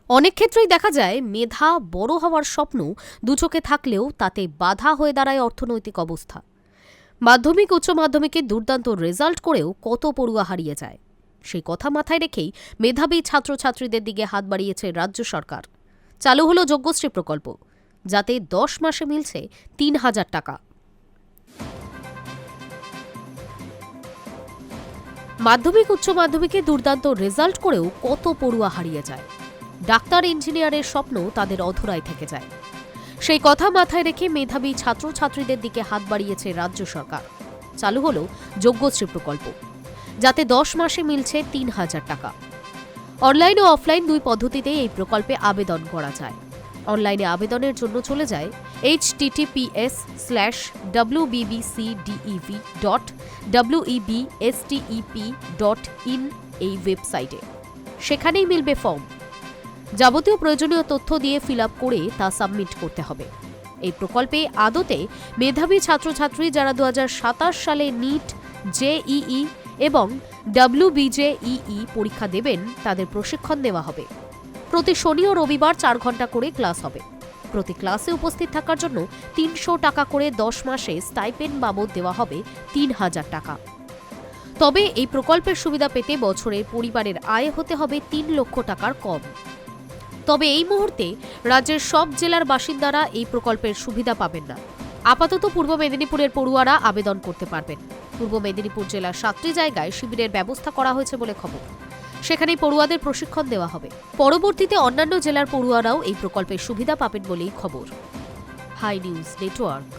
অনেক ক্ষেত্রেই দেখা যায় মেধা বড় হওয়ার স্বপ্ন দুচোখে থাকলেও তাতে বাধা হয়ে দাঁড়ায় অর্থনৈতিক অবস্থা। মাধ্যমিক উচ্চ মাধ্যমিকে দুর্দান্ত রেজাল্ট করেও কত পড়ুয়া হারিয়ে যায়, সেই কথা মাথায় রেখেই মেধাবী ছাত্রছাত্রীদের দিকে হাত বাড়িয়েছে রাজ্য সরকার। চালু হলো যজ্ঞশ্রী প্রকল্প, যাতে 10 মাসে মিলছে 3,000 টাকা। মাধ্যমিক উচ্চ মাধ্যমিকে দুর্দান্ত রেজাল্ট করেও কত পড়ুয়া হারিয়ে যায়, ডাক্তার ইঞ্জিনিয়ারের স্বপ্ন তাদের অধরায় থেকে যায়। সেই কথা মাথায় রেখে মেধাবী ছাত্রছাত্রীদের দিকে হাত বাড়িয়েছে রাজ্য সরকার। চালু হলো যজ্ঞশ্রী প্রকল্প, যাতে 10 মাসে মিলছে 3,000 টাকা। অনলাইন ও অফলাইন দুই পদ্ধতিতেই এই প্রকল্পে আবেদন করা যায়। অনলাইনে আবেদনের জন্য চলে যায় https://wbbcdev.webstep.in এই ওয়েবসাইটে। সেখানেই মিলবে ফর্ম। যাবতীয় প্রয়োজনীয় তথ্য দিয়ে ফিল আপ করে তা সাবমিট করতে হবে। এই প্রকল্পে আদতে মেধাবী ছাত্রছাত্রী যারা 2027 সালে নিট, জেইই এবং WBJEE পরীক্ষা দেবেন তাদের প্রশিক্ষণ দেওয়া হবে। প্রতি শনি ও রবিবার 4 ঘন্টা করে ক্লাস হবে। প্রতি ক্লাসে উপস্থিত থাকার জন্য 300 টাকা করে 10 মাসে স্টাইপেন্ড বাবদ দেওয়া হবে 3,000 টাকা। তবে এই প্রকল্পের সুবিধা পেতে বছরে পরিবারের আয় হতে হবে 3 লক্ষ টাকার কম। তবে এই মুহূর্তে রাজ্যের সব জেলার বাসিন্দারা এই প্রকল্পের সুবিধা পাবেন না। আপাতত পূর্ব মেদিনীপুরের পড়ুয়ারা আবেদন করতে পারবেন। পূর্ব মেদিনীপুর জেলার 7টি জায়গায় শিবিরের ব্যবস্থা করা হয়েছে বলে খবর। সেখানেই পড়ুয়াদের প্রশিক্ষণ দেওয়া হবে। পরবর্তীতে অন্যান্য জেলার পড়ুয়ারাও এই প্রকল্পের সুবিধা পাবেন বলেই খবর। Hi News network.